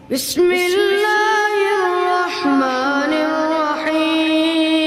بسم الله الرحمن الرحيم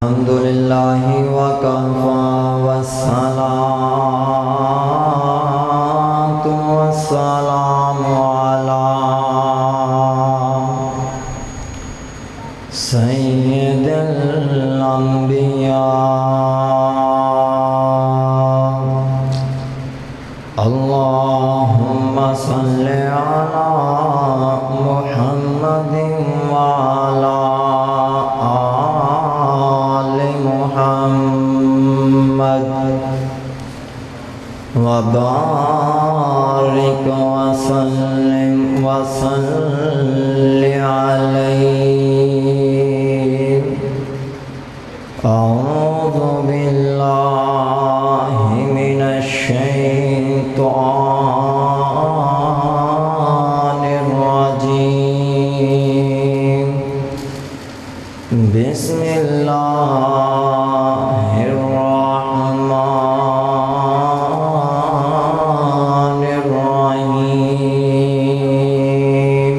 الحمد لله وكفى والصلاة والسلام على سيد الأنبياء اللهم صل على محمد وعلى آل محمد وبارك وسلم وصل عليه أعوذ بالله من الشيطان الرجيم بسم الله الرحمن الرحيم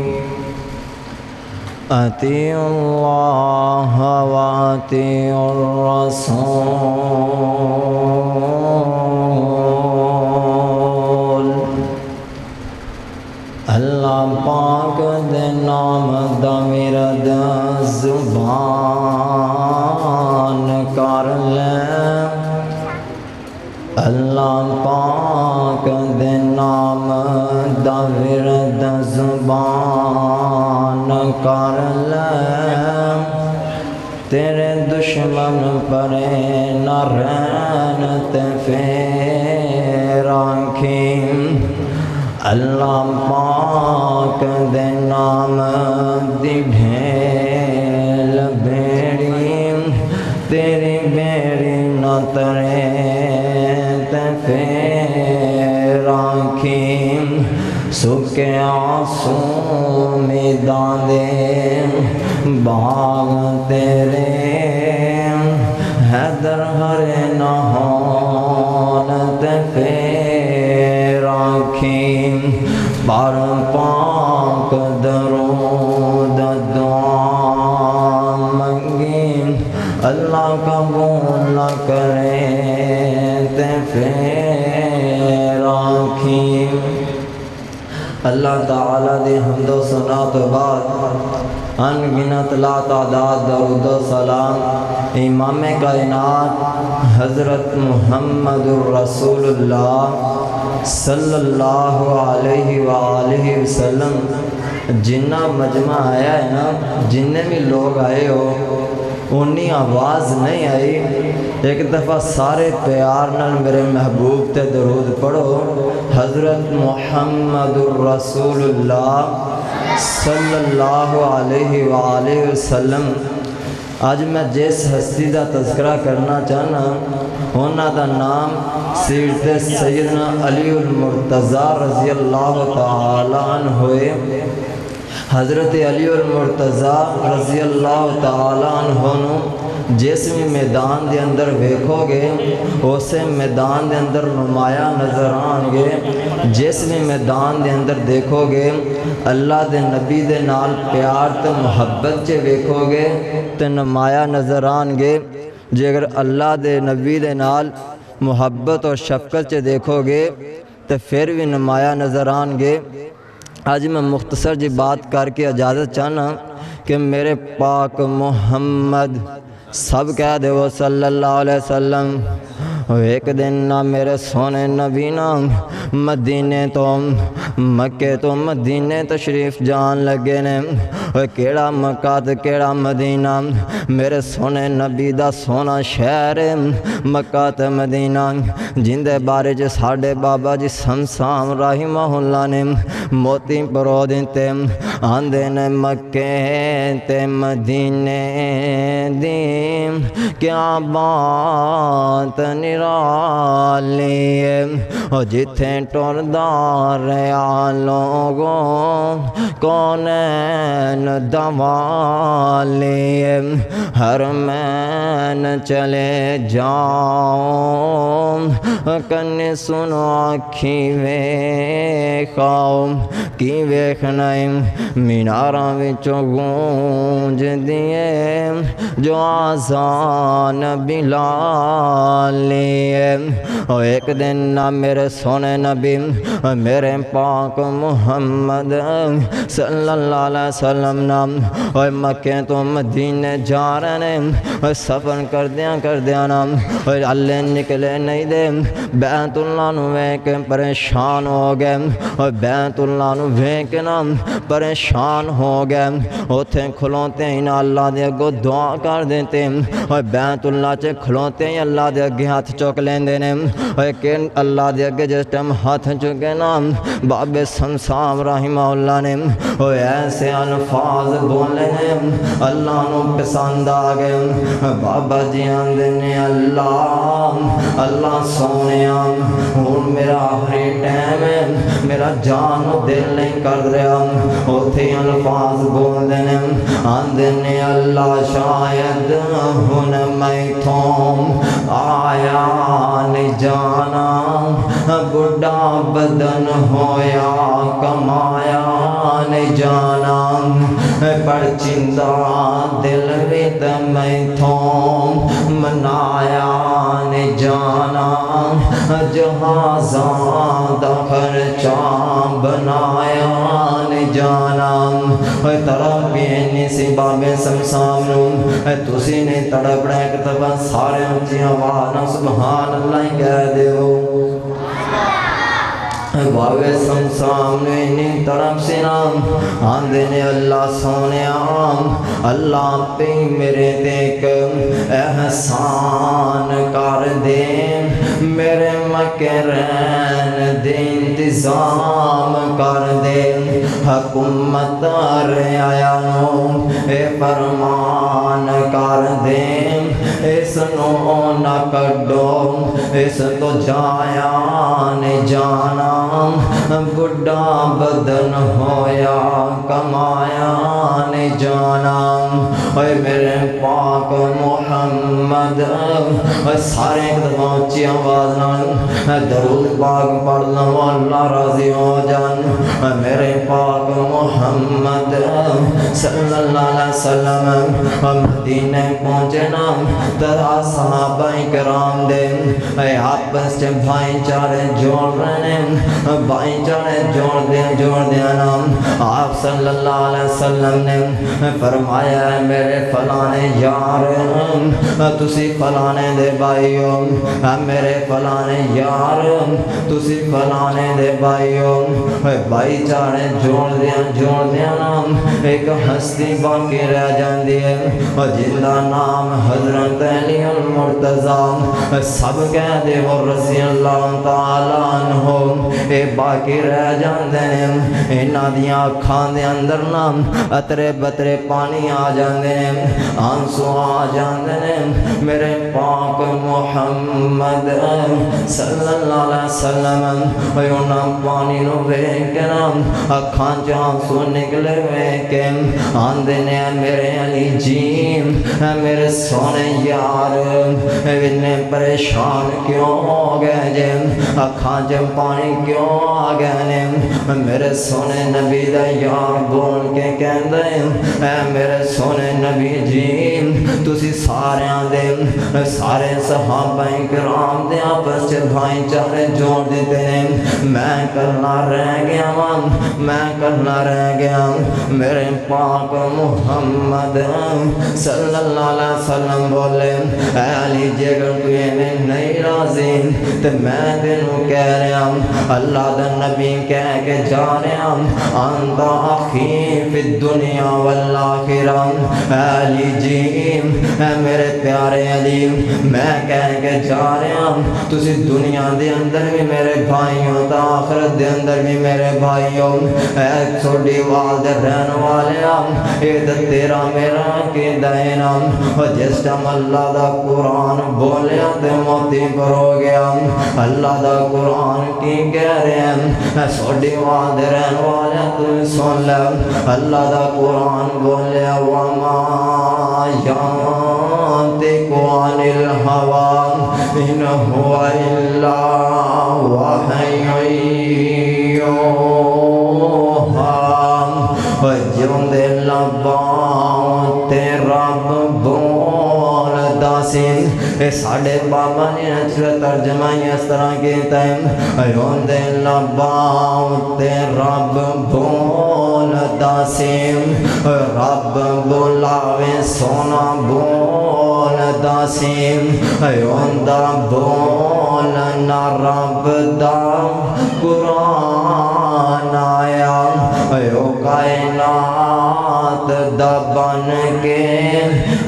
أطيعوا الله وأطيعوا الرسول اللہ پاک دے نام دا ورد زبان کر لے اللہ پاک دے نام دا ورد زبان کر لے تیرے دشمن پرے نہ رہن تے پھر آنکھیں اللہ پاک دے نام دی بھیل بیڑی تیری بیڑی نہ ترے تے پھر آنکھیں سکے آنسو میدان دے باغ تیرے حیدر ہرے نہ ہون تے پھر آنکھیں پر پاک درود دعا منگی اللہ قبول نہ کرے تے پھر آنکھیں اللہ تعالیٰ دی حمد و ثنا تو بعد انگنت لا تعداد درود و سلام امام کائنات حضرت محمد الرسول اللہ صلی اللہ علیہ وآلہ وسلم جنہ مجمع آیا ہے نا جننے بھی لوگ آئے ہو انہی آواز نہیں آئی ایک دفعہ سارے پیار نال میرے محبوب تے درود پڑھو حضرت محمد الرسول اللہ صلی اللہ علیہ وآلہ وسلم آج میں جس ہستی دا تذکرہ کرنا چاہنا ہونا دا نام سیرت سیدنا علی المرتضی رضی اللہ تعالیٰ عنہ ہوئے حضرت علی المرتضی رضی اللہ تعالیٰ عنہ جس بھی میدان دے اندر ویکھو گے اسے میدان دے اندر نمایاں نظر آن گے جس بھی میدان دے اندر دیکھو گے اللہ دے نبی دے نال پیار تے محبت چے ویکھو گے تے نمایاں نظر آن گے جے اگر اللہ دے نبی دے نال محبت اور شفقت چے دیکھو گے تے پھر بھی نمایاں نظر آن گے آج میں مختصر جی بات کر کے اجازت چاہنا کہ میرے پاک محمد سب کہہ دے وہ صلی اللہ علیہ وسلم ایک دن نہ میرے سونے نبی نا مدینے تو مکے تو مدینے تشریف جان لگے نے کیڑا مکہ تے کیڑا مدینہ میرے سونے نبی دا سونا شہر مکہ تے مدینہ جندے بارے جے ساڑھے بابا جی سمسام رحمہ اللہ نے موتی پرو دیتے آندے نے مکے تے مدینے دی کیا بات نرالی ہے جتھے ٹردار رہا لوگوں کونین دوالی ہے حرمین چلے جاؤ کن سنو آکھی ویکھاؤ کی ویکھنائیں میناراں وچوں گونج دیے جو آزان بلالی ہے ایک دن نہ میرے سونے نبی میرے پاک محمد صلی اللہ علیہ وسلم نام مکے تو مدینے جا رہے ہیں سفر کردیاں نام اللہ نکلے نہیں دے بیت اللہ نو ویکھ پریشان ہو گئے بیت اللہ نو ویکھ نام پریشان ہو گئے اتھے کھلوتے ہی نہ اللہ دے اگوں دعا کر دیتے بیت اللہ چ کھلوتے ہی اللہ دے اگے ہاتھ چک لیندے نے کہ اللہ دے اگے جس ٹائم ہاتھ چکے نام بابے سمسام رحمہ اللہ نے ایسے الفاظ بولے نے اللہ نو پسند آ گئے بابا جی آندے نے اللہ سونیا ہن میرا آخری ٹائم ہے میرا جان دل نہیں کر رہا اتھے الفاظ بولتے نے آندے نے اللہ شاید ہن میں تھوں آیا نہیں جانا بڑھا بدن ہویا کمایا نہیں جانا پر چندہ دل ویت میں تھوں منایا نہیں جانا جہازاں دا خرچہ بنایا نہیں جانا تڑپ بھی نہیں سی بابے سمسام نو تسی نے تڑپنا ایک دفعہ سارے اونچی آواز سبحان اللہ کہہ دیو بابے سمسام نے انہیں طرف سے نام آندے نے اللہ سونے اللہ پہ میرے دیکھ احسان کر دے میرے مکے رہن دے انتظام کر دے حکومت رعایا نو اے فرمان کر دے اس نو نہ کڈو اس تو جایا نہیں جانا بڑھا بدن ہویا کمایا نہیں جانا اے میرے پاک محمد سارے دفعہ اونچی آواز نال درود پاک پڑھ لو اللہ راضی ہو جان میرے پاک محمد صلی اللہ علیہ وسلم مدینے پہنچے نا ترا صحابہ کرام دے آپس چ بھائی چارے جوڑ رہے بھائی چارے جوڑ دیا نام آپ صلی اللہ علیہ وسلم نے فرمایا میرے فلانے یار تسی فلانے دے بھائیو میرے فلانے یار تسی فلانے دے بھائیو بھائی چارے جوڑ دیا نام ایک ہستی باقی رہ جاندی ہے جن دا نام حضرت علی المرتضی سب کہہ دے وہ رضی اللہ تعالیٰ عنہ اے باقی رہ جاندے ہیں انہاں دیاں اکھاں دے اندر نام اترے بترے پانی آ جاندے ہیں آنسو آ جاندے ہیں میرے پاک محمد صلی اللہ علیہ وسلم انہاں پانی نو ویکھ کے نام اکھاں چ آنسو نکلے ویکھ آندے نے میرے علی جی میرے سونے یار اتنے پریشان کیوں ہو گئے جے اکھاں چ پانی کیوں آ گئے نے میرے سونے نبی دا یار بول کے کہندے اے میرے سونے نبی جی تسی سارے صحابہ کرام دے آپس چ بھائی چارے جوڑ دیتے ہیں میں کلنا رہ گیا میرے میرے پاک محمد صلی اللہ علیہ وسلم بولے اے علی جے اگر تو ایویں نہیں راضی تے میں تینوں کہہ رہا اللہ دا نبی کہہ کے جا رہا انت اخی فی الدنیا والآخرہ اے علی جی اے میرے پیارے علی میں کہہ کے جا رہا تسی دنیا دے اندر بھی میرے بھائیوں تا آخرت دے اندر بھی میرے بھائیوں اے چھوٹی وال دے رہن والے اے تیرا میرا عقیدہ ہے نا جس ٹائم اللہ دا قرآن بولیا تے موتی پر ہو گیا اللہ دا قرآن کی کہہ رہے ہیں چھوٹی وال دے رہن والے تو سن لے اللہ دا قرآن بولیا وما ينطق عن الهوى إن هو إلا وحي يوحى جون دے لباں تے رب بولدا سی اے ساڈے بابا نے ترجمہ اس طرح کیتا ہے جون دے لباں تے رب بولدا سی رب بلاوے سونا بولدا سی اوندا بولنا رب دا قرآن آیا او کائنات دا بن کے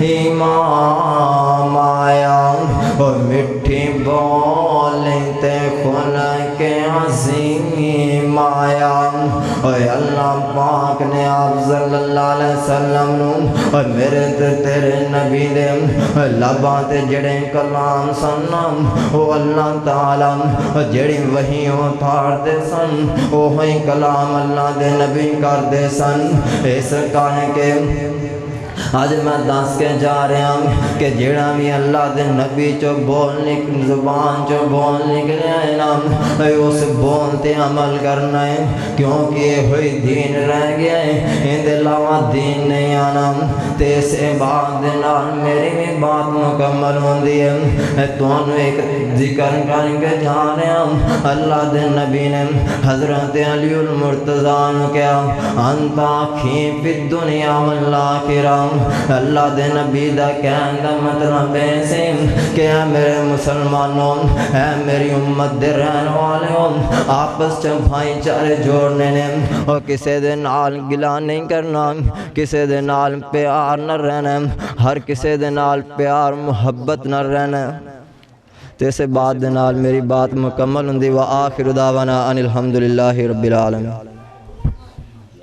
امام آیا اور مٹھی بولیں تے خلق عظیم آیا اور اللہ پاک نے آپ صلی اللہ علیہ وسلم اور میرے تیرے نبی دے لباں تے جڑے کلام سنم او اللہ تعالی جڑی وحی اتار دے سن اوہی کلام اللہ دے نبی کر دے سن اس کان کے آج میں دس کے جا رہا ہوں کہ جڑا بھی اللہ دے نبی چو بولنے زبان چو بول نکلے ہے نا اس بولتے عمل کرنا ہے کیونکہ یہ ہوئی دین رہ گیا ہے ان دے علاوہ دین نہیں آنا تے سے بعد دنال میری بھی بات مکمل ہوندی ہے تو انہوں ایک ذکر کر کے جا رہا ہوں اللہ دے نبی نے حضرت علی المرتضیٰ نے کیا انتا کھی فی الدنیا والآخرہ اللہ دے نبی دا کہن دا مطلب ایسے کہ اے میرے مسلمانوں اے میری امت دے رہن والوں آپس چ بھائی چارے جوڑنے نے اور کسے دے نال گلا نہیں کرنا کسے دے نال پیار نہ رہنا ہر کسے دے نال پیار محبت نہ رہنا تے سے بعد دے نال میری بات مکمل ہوندی وآخر دعوانا ان الحمدللہ رب العالمین